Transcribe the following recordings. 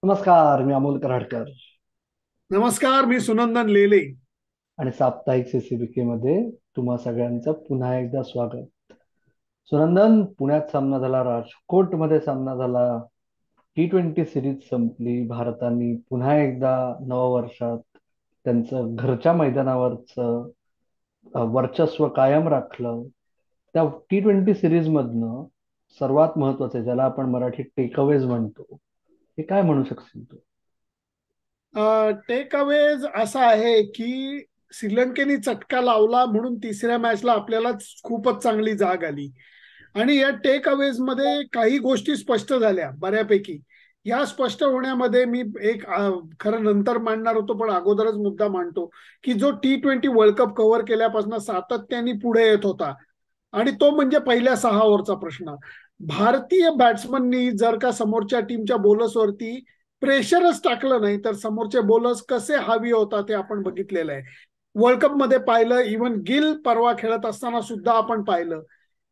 नमस्कार, मी अमोल कराडकर नमस्कार, मी सुनंदन लेले. आणि साप्ताहिक सीसीबीके मध्ये तुम्हा सगळ्यांचं पुन्हा एकदा स्वागत. सुनंदन, पुण्यात सामना झाला, राजकोटमध्ये सामना झाला, T20 सिरीज संपली. भारताने पुन्हा एकदा नववर्षात त्यांचं घरच्या मैदानावरचं वर्चस्व कायम राखलं. त्या T20 सिरीज मधनं सर्वात महत्वाचे, ज्याला आपण मराठीत टेकअवेज म्हणतो, हे काय म्हणू शकशील तू? टेक अवेज असा आहे की श्रीलंकेने चटका लावला म्हणून तिसऱ्या मॅचला आपल्याला खूपच चांगली जाग आली. आणि या टेक अवेज मध्ये काही गोष्टी स्पष्ट झाल्या बऱ्यापैकी. या स्पष्ट होण्यामध्ये मी एक खरं नंतर मांडणार होतो, पण अगोदरच मुद्दा मांडतो की जो T20 वर्ल्ड कप कव्हर केल्यापासून सातत्याने पुढे येत होता, आणि तो म्हणजे पहिल्या 6 ओव्हरचा प्रश्न. भारतीय बॅट्समननी जर का समोरच्या टीमच्या बॉलर्सवरती प्रेशरच टाकलं नाही, तर समोरचे बॉलर्स कसे हवी होता ते आपण बघितलेलं आहे. वर्ल्ड कप मध्ये पाहिलं, इव्हन गिल परवा खेळत असताना सुद्धा आपण पाहिलं.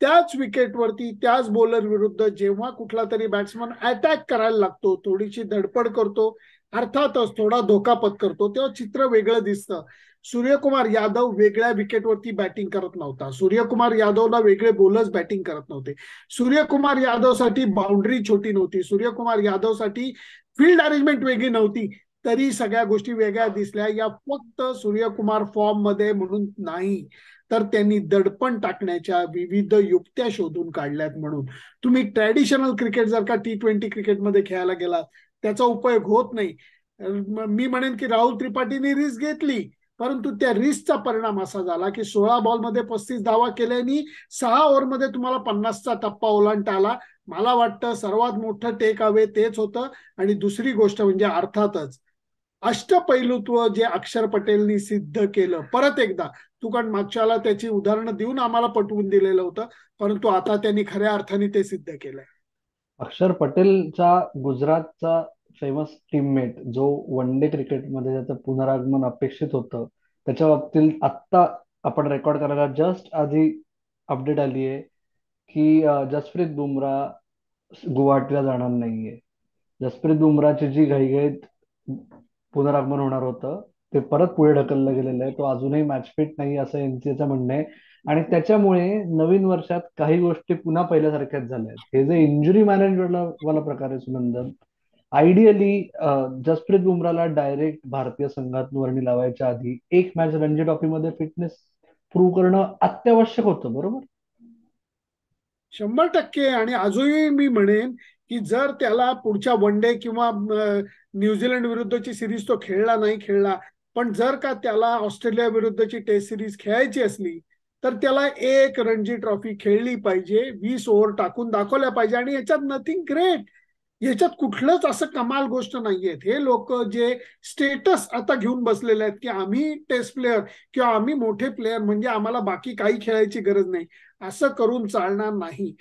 त्याच विकेटवरती त्याच बॉलर विरुद्ध जेव्हा कुठला तरी बॅट्समन अटॅक करायला लागतो, थोडीशी धडपड करतो, अर्थातच थोडा धोका पत्करतो, तेव्हा चित्र वेगळं दिसतं. सूर्यकुमार यादव वेगळ्या विकेटवरती बॅटिंग करत नव्हता. सूर्यकुमार यादवला वेगळे बॉलर्स बॅटिंग करत नव्हते. सूर्यकुमार यादवसाठी बाउंड्री छोटी नव्हती. सूर्यकुमार यादवसाठी फील्ड अरेंजमेंट वेगळी नव्हती. तरी सगळ्या गोष्टी वेगळ्या दिसल्या. या फक्त सूर्यकुमार फॉर्म मध्ये म्हणून नाही, तर त्यांनी दडपण टाकण्याच्या विविध युक्त्या शोधून काढल्यात. म्हणून तुम्ही ट्रॅडिशनल क्रिकेट जर का T20 क्रिकेटमध्ये खेळायला गेलात, त्याचा उपयोग होत नाही. मी म्हणेन की राहुल त्रिपाठीने रिस्क घेतली, परंतु त्या रिस्कचा परिणाम असा झाला की 16 बॉलमध्ये 35 धावा केल्याने 6 ओव्हरमध्ये तुम्हाला 50चा टप्पा ओलांडता आला. मला वाटतं सर्वात मोठं टेक अवे तेच होतं. आणि दुसरी गोष्ट म्हणजे अर्थातच अष्टपैलुत्व जे अक्षर पटेलनी सिद्ध केलं परत एकदा. तू कारण मागच्याला त्याची उदाहरणं देऊन आम्हाला पटवून दिलेलं होतं, परंतु आता त्यांनी खऱ्या अर्थाने ते सिद्ध केलंय. अक्षर पटेलचा गुजरातचा फेमस टीममेट, जो वन डे क्रिकेटमध्ये ज्याचं पुनरागमन अपेक्षित होतं, त्याच्या बाबतीत आत्ता आपण रेकॉर्ड करायला जस्ट आधी अपडेट आली आहे की जसप्रीत बुमराह गुवाहाटीला जाणार नाहीये. जसप्रीत बुमराहची जी घाईघाईत पुनरागमन होणार होतं, ते परत पुढे ढकललं गेलेलं आहे. तो अजूनही मॅच फिट नाही असं एनसीएचं म्हणणं आहे. आणि त्याच्यामुळे नवीन वर्षात काही गोष्टी पुन्हा पहिल्यासारख्याच झाल्या आहेत. हे जे इंजुरी मॅनेजमेंट वाला प्रकार आहे सुनंदन, आयडियली जसप्रीत बुमराहला डायरेक्ट भारतीय संघात वर्णी लावायच्या आधी एक मॅच रणजी ट्रॉफीमध्ये फिटनेस प्रूव्ह करणं अत्यावश्यक होतं, बरोबर? 100%. आणि अजूनही मी म्हणेन की जर त्याला पुढच्या वन डे किंवा न्यूझीलंड विरुद्धची सिरीज तो खेळला नाही खेळला, पण जर का त्याला ऑस्ट्रेलिया विरुद्धची टेस्ट सिरीज खेळायची असली, तर त्याला एक रणजी ट्रॉफी खेळली पाहिजे, 20 ओव्हर टाकून दाखवल्या पाहिजे. आणि याच्यात नथिंग ग्रेट, याच्यात कुठलंच असं कमाल गोष्ट नाहीये. हे लोक जे स्टेटस आता घेऊन बसलेले आहेत की आम्ही टेस्ट प्लेअर किंवा आम्ही मोठे प्लेअर म्हणजे आम्हाला बाकी काही खेळायची गरज नाही, असं करून चालणार नाही.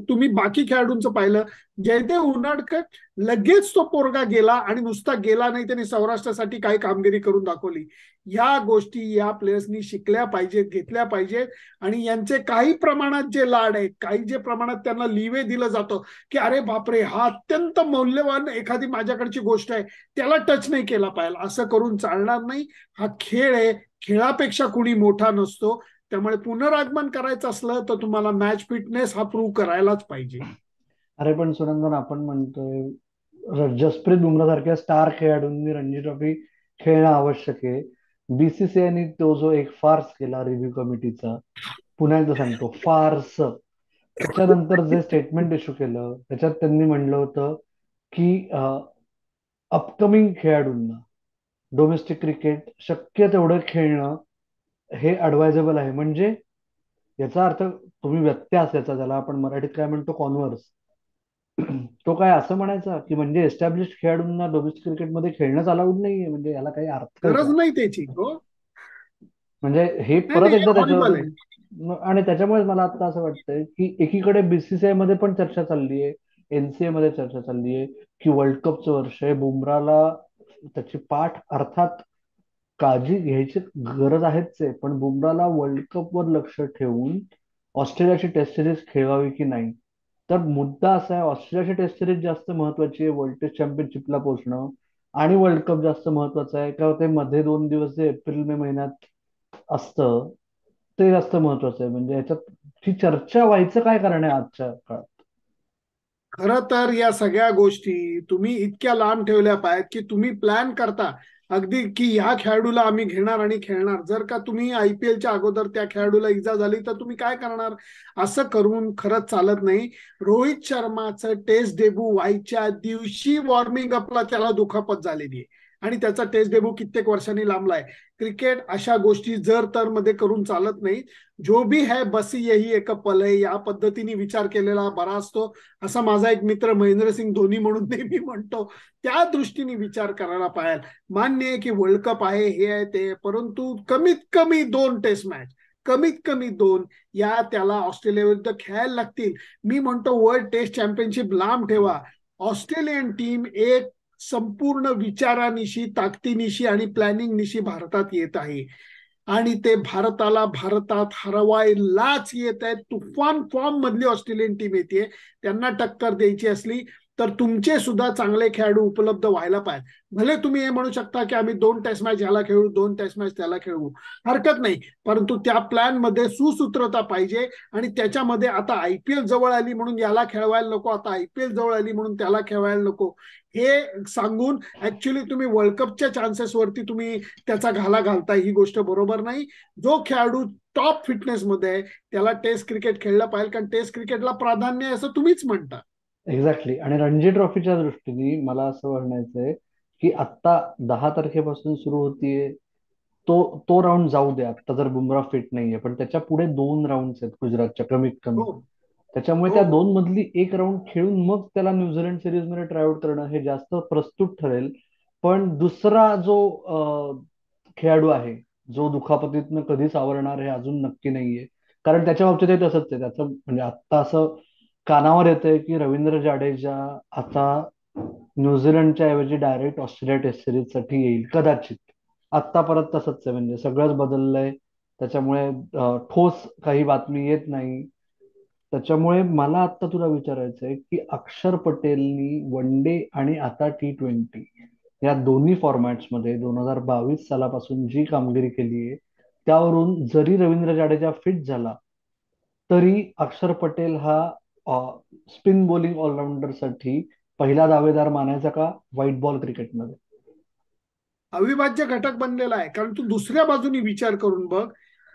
तुम्ही बाकी खेळाडूंचं पाहिलं, जयदेव उनाडकर लगेच तो पोरगा गेला, आणि नुसता गेला नाही, त्यांनी सौराष्ट्रासाठी काही कामगिरी करून दाखवली. या गोष्टी या प्लेयर्सनी शिकल्या पाहिजेत, घेतल्या पाहिजेत. आणि यांचे काही प्रमाणात जे लाड आहेत, काही जे प्रमाणात त्यांना लिवे दिलं जातं की अरे बापरे, हा अत्यंत मौल्यवान एखादी माझ्याकडची गोष्ट आहे, त्याला टच नाही केला पाहिजे, असं करून चालणार नाही. हा खेळ आहे, खेळापेक्षा कुणी मोठा नसतो. त्यामुळे पुनरागमन करायचं असलं तर तुम्हाला मॅच फिटनेस हा प्रूव्ह करायलाच पाहिजे. अरे पण सुनंदन, आपण म्हणतोय जसप्रीत बुमराह सारख्या स्टार खेळाडूंनी रणजी ट्रॉफी खेळणं आवश्यक आहे. बीसीसीआयने तो जो एक फार्स केला रिव्ह्यू कमिटीचा, पुन्हा एकदा सांगतो, फार्स. त्याच्यानंतर जे स्टेटमेंट इश्यू केलं, त्याच्यात त्यांनी म्हणलं होतं की अपकमिंग खेळाडूंना डोमेस्टिक क्रिकेट शक्य तेवढं खेळणं हे ऍडवायझेबल आहे. म्हणजे याचा अर्थ, तुम्ही व्यत्यास, याचा ज्याला आपण मराठीत काय म्हणतो, कॉन्व्हर्स, तो काय असं म्हणायचा की म्हणजे एस्टॅब्लिश खेळाडूंना डोमेस्टिक क्रिकेटमध्ये खेळणंच अलाउड नाहीये? म्हणजे याला काही अर्थ आहे गरज का? नाही त्याची हो. म्हणजे हे नाही परत नाही, हे एकदा हॉरिबल आहे. त्याच्यावरून. आणि त्याच्यामुळे मला आता असं वाटतंय की एकीकडे बीसीसीआय मध्ये पण चर्चा चालली आहे, एनसीए मध्ये चर्चा चालली आहे की वर्ल्ड कपचं वर्ष आहे, बुमराला त्याची पाठ अर्थात काळजी घ्यायची गरज आहेच आहे, पण बुमराला वर्ल्ड कप वर लक्ष ठेवून ऑस्ट्रेलियाची टेस्ट सिरीज खेळवावी की नाही. तर मुद्दा असा आहे, ऑस्ट्रेलियाची टेस्ट सिरीज जास्त महत्वाची आहे वर्ल्ड टेस्ट चॅम्पियनशिपला पोहोचणं, आणि वर्ल्ड कप जास्त महत्वाचं आहे का ते मध्ये 2 दिवस जे एप्रिल मे महिन्यात असतं ते जास्त महत्वाचं आहे? म्हणजे ह्याच्यात ही चर्चा व्हायचं काय कारण आहे आजच्या काळात? खरं तर या सगळ्या गोष्टी तुम्ही इतक्या लांब ठेवल्या पाहिजेत की तुम्ही प्लॅन करता अगदी की ह्या खेळाडूला आम्ही घेणार आणि खेळणार. जर का तुम्ही आयपीएलच्या अगोदर त्या खेळाडूला इजा झाली तर तुम्ही काय करणार? असं करून खरंच चालत नाही. रोहित शर्माचं टेस्ट डेब्यू व्हायच्या दिवशी वॉर्मिंग अपला त्याला दुखापत झालेली आहे आणि त्याचा टेस्ट डेब्यू कित्येक वर्षांनी लांबलाय. क्रिकेट अशा गोष्टी जर तर मध्ये करून चालत नाही. जो भी है बस यही एक पल है, या पद्धतीने विचार केलेला बरा असतो, असा माझा एक मित्र महेंद्रसिंग धोनी म्हणून नेहमी म्हणतो. त्या दृष्टीने विचार करायला पाहिजे. मान्य आहे की वर्ल्ड कप आहे, हे आहे ते, परंतु कमीत कमी 2 टेस्ट मॅच, कमीत कमी 2 या त्याला ऑस्ट्रेलिया विरुद्ध खेळायला लागतील. मी म्हणतो वर्ल्ड टेस्ट चॅम्पियनशिप लांब ठेवा. ऑस्ट्रेलियन टीम एक संपूर्ण विचारानिशी, ताकदीनिशी आणि प्लॅनिंगनिशी भारतात येत आहे आणि ते भारतात हरवायलाच येत आहेत. तुफान फॉर्म मधली ऑस्ट्रेलियन टीम येते. त्यांना टक्कर द्यायची असली तर तुमचे सुद्धा चांगले खेळाडू उपलब्ध व्हायला पाहिजे. भले तुम्ही हे म्हणू शकता की आम्ही 2 टेस्ट मॅच ह्याला खेळू, 2 टेस्ट मॅच त्याला खेळू, हरकत नाही, परंतु त्या प्लॅन मध्ये सुसूत्रता पाहिजे. आणि त्याच्यामध्ये आता आयपीएल जवळ आली म्हणून याला खेळवायला नको, आता आयपीएल जवळ आली म्हणून त्याला खेळवायला नको, हे सांगून ऍक्च्युली तुम्ही वर्ल्ड कपच्या चान्सेस वरती तुम्ही त्याचा घाला घालताय. ही गोष्ट बरोबर नाही. जो खेळाडू टॉप फिटनेस मध्ये आहे त्याला टेस्ट क्रिकेट खेळलं पाहिजे, कारण टेस्ट क्रिकेटला प्राधान्य आहे असं तुम्हीच म्हणता. एक्झॅक्टली. आणि रणजी ट्रॉफीच्या दृष्टीने मला असं म्हणायचंय की आत्ता 10 तारखेपासून सुरू होतीये, तो तो राऊंड जाऊ द्या आता जर बुमराह फिट नाहीये, पण त्याच्या पुढे 2 राऊंड आहेत गुजरातच्या कमीत कमी. हो त्याच्यामुळे हो त्या हो. 2 मधली एक राऊंड खेळून मग त्याला न्यूझीलंड सिरीज मध्ये ट्रायआउट करणं हे जास्त प्रस्तुत ठरेल. पण दुसरा जो खेळाडू आहे, जो दुखापतीतनं कधी सावरणार हे अजून नक्की नाहीये. कारण त्याच्या बाबतीतही तसंच आहे. त्याचं म्हणजे आत्ता असं कानावर येतंय की रवींद्र जाडेजा आता न्यूझीलंडच्या ऐवजी डायरेक्ट ऑस्ट्रेलिया टेस्ट सिरीज साठी येईल कदाचित. आत्ता परत तसंच आहे, म्हणजे सगळंच बदललंय. त्याच्यामुळे ठोस काही बातमी येत नाही. त्याच्यामुळे मला आता तुला विचारायचं आहे की अक्षर पटेलनी वन डे आणि आता T20 या दोन्ही फॉर्मॅट्स मध्ये 2022 सालापासून जी कामगिरी केली आहे, त्यावरून जरी रवींद्र जाडेजा फिट झाला तरी अक्षर पटेल हा स्पिन बॉलिंग ऑलराऊंडर साठी पहिला दावेदार मानायचा का व्हाईट बॉल क्रिकेटमध्ये? अविभाज्य घटक बनलेला आहे. कारण तू दुसऱ्या बाजूनी विचार करून बघ,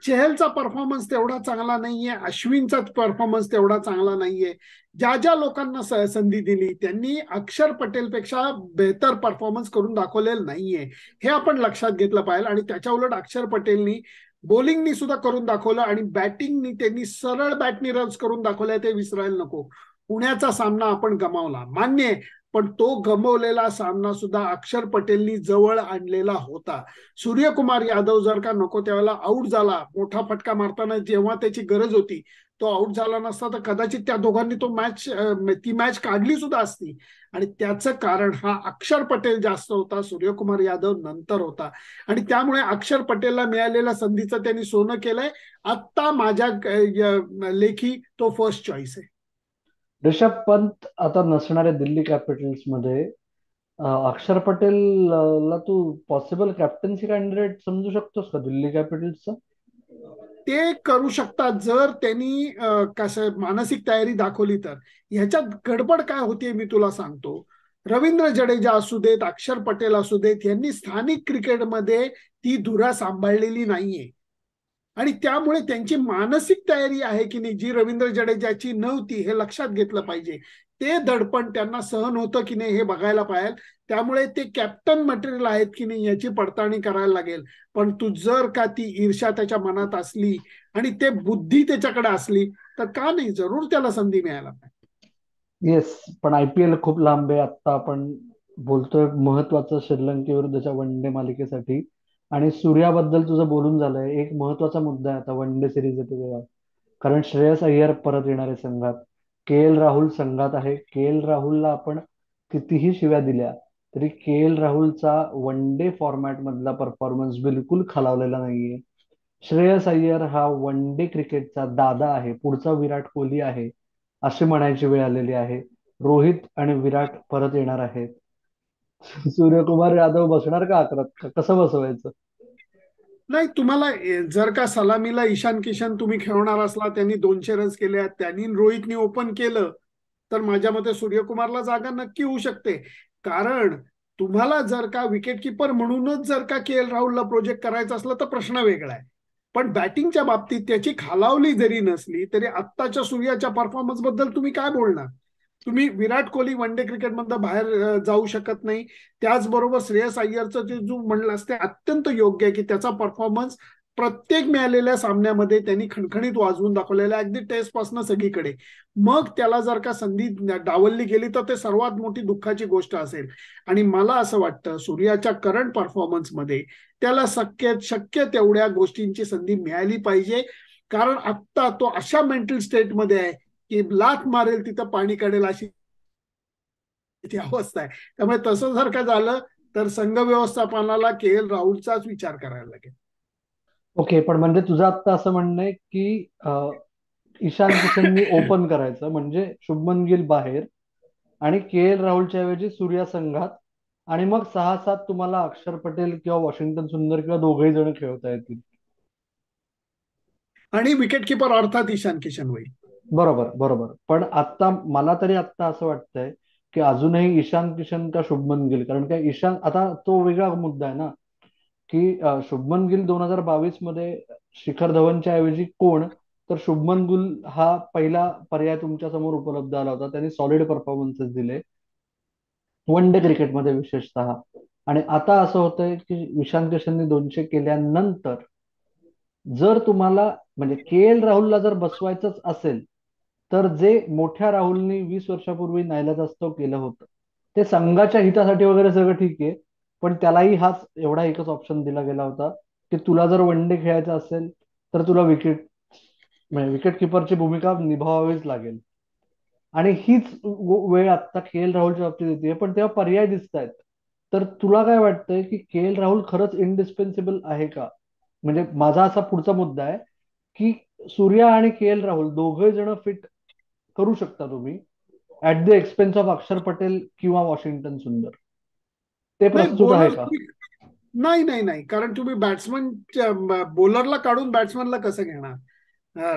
चेहलचा परफॉर्मन्स तेवढा चांगला नाहीये, अश्विनचा परफॉर्मन्स तेवढा चांगला नाहीये. ज्या ज्या लोकांना संधी दिली त्यांनी अक्षर पटेलपेक्षा बेहतर परफॉर्मन्स करून दाखवलेलं नाहीये, हे आपण लक्षात घेतलं पाहिजे. आणि त्याच्या उलट अक्षर पटेलनी बॉलिंगनी सुद्धा करून दाखवलं आणि बॅटिंगनी त्यांनी सरळ बॅटनी रन्स करून दाखवल्या, ते विसरायला नको. पुण्याचा सामना आपण गमावला, मान्य आहे, पण तो गमवलेला सामना सुद्धा अक्षर पटेलनी जवळ आणलेला होता. सूर्यकुमार यादव जर का नको त्यावेळेला आऊट झाला, मोठा फटका मारताना जेव्हा त्याची गरज होती, तो आऊट झाला नसता तर कदाचित त्या दोघांनी ती मॅच काढली सुद्धा असती. आणि त्याचं कारण हा अक्षर पटेल जास्त होता, सूर्यकुमार यादव नंतर होता. आणि त्यामुळे अक्षर पटेलला मिळालेल्या संधीचं त्यांनी सोनं केलंय. आत्ता माझ्या लेखी तो फर्स्ट चॉईस आहे. ऋषभ पंत आता नसणाऱ्या दिल्ली कॅपिटल्स मध्ये अक्षर पटेल ला तू पॉसिबल कॅप्टन्सी कॅन्डिडेट समजू शकतोस का दिल्ली कॅपिटल्सचा? ते करू शकतात जर त्यांनी कसं मानसिक तयारी दाखवली तर. ह्याच्यात गडबड काय होतीये मी तुला सांगतो. रवींद्र जडेजा असू देत, अक्षर पटेल असू देत, यांनी स्थानिक क्रिकेटमध्ये ती धुरा सांभाळलेली नाहीये. आणि त्यामुळे त्यांची मानसिक तयारी आहे की नाही, जी रवींद्र जडेजाची नव्हती, हे लक्षात घेतलं पाहिजे. ते दडपण त्यांना सहन होतं की नाही हे बघायला पाहिजे. त्यामुळे ते कॅप्टन मटेरियल आहेत की नाही याची पडताळणी करायला लागेल. पण तू जर का ती ईर्ष्या त्याच्या मनात असली आणि ते बुद्धी त्याच्याकडे असली तर का नाही, जरूर त्याला संधी मिळायला पाहिजे. येस, पण आयपीएल खूप लांब आहे. आता आपण बोलतोय महत्वाचं श्रीलंकेविरुद्धच्या वन डे मालिकेसाठी. आणि सूर्याबद्दल तुझं बोलून झालंय, एक महत्वाचा मुद्दा आहे आता वन डे सिरीज येते तेव्हा. कारण श्रेयस अय्यर परत येणार आहे संघात, KL राहुल संघात आहे. KL राहुलला आपण कितीही शिव्या दिल्या तरी KL राहुलचा वन डे फॉर्मॅट मधला परफॉर्मन्स बिलकुल खालावलेला नाहीये. श्रेयस अय्यर हा वन डे क्रिकेटचा दादा आहे, पुढचा विराट कोहली आहे. अशी म्हणायची वेळ आलेली आहे. रोहित आणि विराट परत येणार आहेत. सूर्यकुमार यादव बसणार का अकरात? कसं बसवायचं? नाही, तुम्हाला जर का सलामीला ईशान किशन तुम्ही खेळवणार असला, त्यांनी 200 रन्स केले, त्यांनी रोहितनी ओपन केलं, तर माझ्या मते सूर्यकुमारला जागा नक्की होऊ शकते. कारण तुम्हाला जर का विकेट किपर म्हणूनच जर का के एल राहुलला प्रोजेक्ट करायचं असलं तर प्रश्न वेगळा आहे. पण बॅटिंगच्या बाबतीत त्याची खालावली जरी नसली तरी आत्ताच्या सूर्याच्या परफॉर्मन्स बद्दल तुम्ही काय बोलणार? तुम्ही विराट कोहली वन डे क्रिकेटमधनं बाहेर जाऊ शकत नाही. त्याचबरोबर श्रेयस अय्यरचं जे जो म्हणलास ते अत्यंत योग्य आहे की त्याचा परफॉर्मन्स प्रत्येक मिळालेल्या सामन्यामध्ये त्यांनी खणखणीत वाजवून दाखवलेला आहे, अगदी टेस्ट पासून सगळीकडे. मग त्याला जर का संधी डावलली गेली तर ते सर्वात मोठी दुःखाची गोष्ट असेल. आणि मला असं वाटतं सूर्याच्या करंट परफॉर्मन्समध्ये त्याला शक्य तेवढ्या गोष्टींची संधी मिळाली पाहिजे. कारण आत्ता तो अशा मेंटल स्टेटमध्ये आहे की लाथ मारेल तिथं पाणी काढेल अशी ती अवस्था आहे. त्यामुळे तसं जर का झालं तर संघ व्यवस्थापनाला के एल राहुलचाच विचार करायला लागेल. ओके, पण म्हणजे तुझं आता असं म्हणणं आहे की ईशान किशननी ओपन करायचं म्हणजे शुभमन गिल बाहेर आणि के एल राहुलच्या ऐवजी सूर्या संघात, आणि मग 6-7 तुम्हाला अक्षर पटेल किंवा वॉशिंग्टन सुंदर किंवा दोघेही जण खेळता येतील. आणि विकेट किपर अर्थात ईशान किशन होईल. बरोबर बरोबर. पण आता मला तरी आता असं वाटतंय की अजूनही ईशान किशन का शुभमन गिल, कारण काय ईशान आता तो वेगळा मुद्दा आहे ना, की शुभमन गिल 2022 मध्ये शिखर धवनच्या ऐवजी कोण, तर शुभमन गिल हा पहिला पर्याय तुमच्या समोर उपलब्ध आला होता. त्यांनी सॉलिड परफॉर्मन्सेस दिले वन डे क्रिकेटमध्ये विशेषतः. आणि आता असं होतंय की ईशान किशनने 200 केल्यानंतर जर तुम्हाला म्हणजे के एल राहुलला जर बसवायचंच असेल, तर जे मोठ्या राहुलनी 20 वर्षापूर्वी नाईलाजास्तव केलं होतं, ते संघाच्या हितासाठी वगैरे सगळं ठीक आहे, पण त्यालाही हाच एवढा एकच ऑप्शन दिला गेला होता की तुला जर वन डे खेळायचं असेल तर तुला म्हणजे विकेट किपरची भूमिका निभावावीच लागेल. आणि हीच वेळ आता के एल राहुलच्या बाबतीत येते, पण तेव्हा पर्याय दिसत आहेत. तर तुला काय वाटतंय की के एल राहुल खरंच इंडिस्पेन्सिबल आहे का? म्हणजे माझा असा पुढचा मुद्दा आहे की सूर्या आणि के एल राहुल दोघे जण फिट करू शकता तुम्ही ऍट द एक्सपेन्स ऑफ अक्षर पटेल किंवा वॉशिंग्टन सुंदर. ते नाही, प्रस्तुत आहे बॉलर का? नाही नाही नाही, कारण तुम्ही बॅट्समन बॉलरला काढून बॅट्समनला कसं घेणार?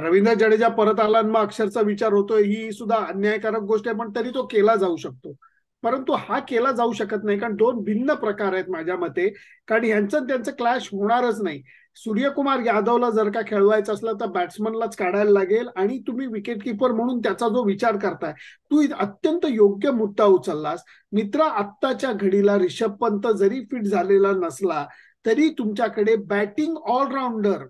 रवींद्र जडेजा परत आला आणि मग अक्षरचा विचार होतोय, ही सुद्धा अन्यायकारक गोष्ट आहे, पण तरी तो केला जाऊ शकतो. परंतु हा केला जाऊ शकत नाही, कारण दोन भिन्न प्रकार आहेत माझ्या मते. कारण यांचं त्यांचं क्लॅश होणारच नाही. सूर्यकुमार यादवला जर का खेळवायचं असलं तर बॅट्समनलाच काढायला लागेल, आणि तुम्ही विकेट किपर म्हणून त्याचा जो विचार करताय, तू अत्यंत योग्य मुद्दा उचललास. मित्र, आत्ताच्या घडीला रिषभ पंत जरी फिट झालेला नसला तरी तुमच्याकडे बॅटिंग ऑलराऊंडर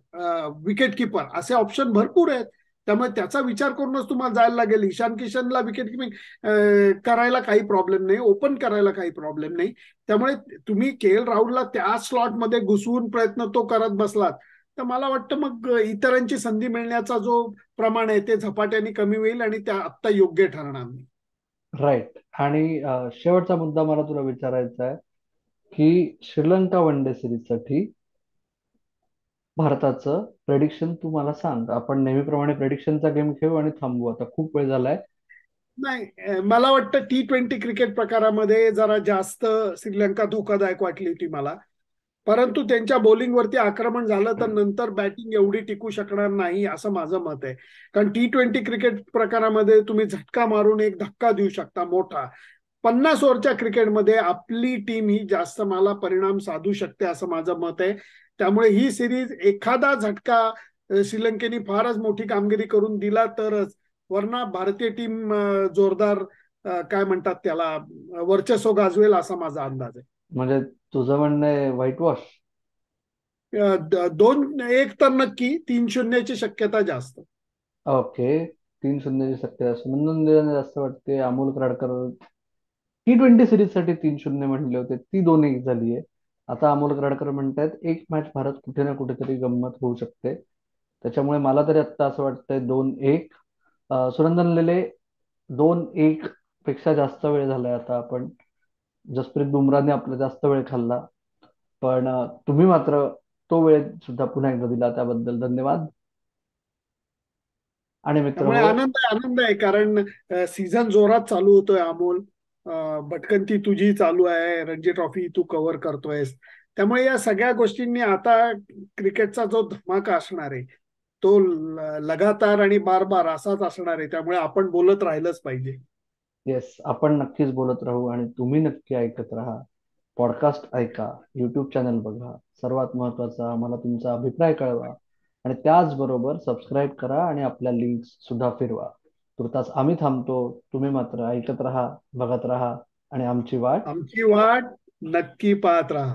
विकेट किपर असे ऑप्शन भरपूर आहेत. त्यामुळे त्याचा विचार करूनच तुम्हाला जायला लागेल. ईशान किशनला विकेट किपिंग करायला काही प्रॉब्लेम नाही, ओपन करायला काही प्रॉब्लेम नाही. त्यामुळे तुम्ही के एल राहुलला त्या स्लॉटमध्ये घुसवून प्रयत्न तो करत बसलात तर मला वाटतं मग इतरांची संधी मिळण्याचा जो प्रमाण आहे ते झपाट्याने कमी होईल आणि त्या आत्ता योग्य ठरणार नाही. राईट. आणि शेवटचा मुद्दा मला तुला विचारायचा आहे की श्रीलंका वन डे सिरीजसाठी भारताचं प्रेडिक्शन तू मला सांग. आपण नेहमीप्रमाणे प्रेडिक्शनचा गेम खेळू आणि थांबू, आता खूप वेळ झालाय. नाही, मला वाटतं T20 क्रिकेट प्रकारामध्ये जरा जास्त श्रीलंका धोकादायक वाटली होती मला. परंतु त्यांच्या बॉलिंगवरती आक्रमण झालं तर नंतर बॅटिंग एवढी टिकू शकणार नाही असं माझं मत आहे. कारण T20 क्रिकेट प्रकारामध्ये तुम्ही झटका मारून एक धक्का देऊ शकता मोठा. 50 ओव्हरच्या क्रिकेटमध्ये आपली टीम ही जास्त मला परिणाम साधू शकते असं माझं मत आहे. त्यामुळे ही सिरीज एखादा झटका श्रीलंकेने फारच मोठी कामगिरी करून दिला तरच, वरना भारतीय टीम जोरदार काय म्हणतात त्याला वर्चस्व गाजवेल असा माझा अंदाज आहे. म्हणजे तुझं म्हणणं आहे व्हाईट वॉश? 2-1 तर नक्की, 3-0ची शक्यता जास्त. ओके. 3-0ची शक्यता असते म्हणून जास्त वाटते. अमोल कराडकर T20 सिरीज साठी 3-0 म्हणले होते, ती 2-1 झाली आहे. आता अमोल कराडकर म्हणतायत एक मॅच भारत कुठे ना कुठेतरी गंमत होऊ शकते. त्याच्यामुळे मला तरी आता असं वाटतंय 2-1. सुनंदन लेले, 2-1 पेक्षा जास्त वेळ झालाय आता आपण, जसप्रीत बुमराहने आपला जास्त वेळ खाल्ला. पण तुम्ही मात्र तो वेळ सुद्धा पुन्हा एकदा दिला, त्याबद्दल धन्यवाद. आणि मित्र त्यामुळे हो, आनंद आहे कारण सीझन जोरात चालू होतोय अमोल. भटकंती तुझी चालू आहे, रणजी ट्रॉफी तू कव्हर करतोयस. त्यामुळे या सगळ्या गोष्टींनी आता क्रिकेटचा जो धमाका असणार आहे तो लगातार आणि बार बार असाच असणार आहे. त्यामुळे आपण बोलत राहिलंच पाहिजे. येस, आपण नक्कीच बोलत राहू आणि तुम्ही नक्की ऐकत राहा. पॉडकास्ट ऐका, युट्यूब चॅनल बघा. सर्वात महत्त्वाचा, आम्हाला तुमचा अभिप्राय कळवा आणि त्याचबरोबर सबस्क्राईब करा आणि आपल्या लिंक्स सुद्धा फिरवा. तुर्तास आम्ही थांबतो. तुम्ही मात्र ऐकत राहा, बघत राहा आणि आमची वाट आमची वाट नक्की पाहत राहा.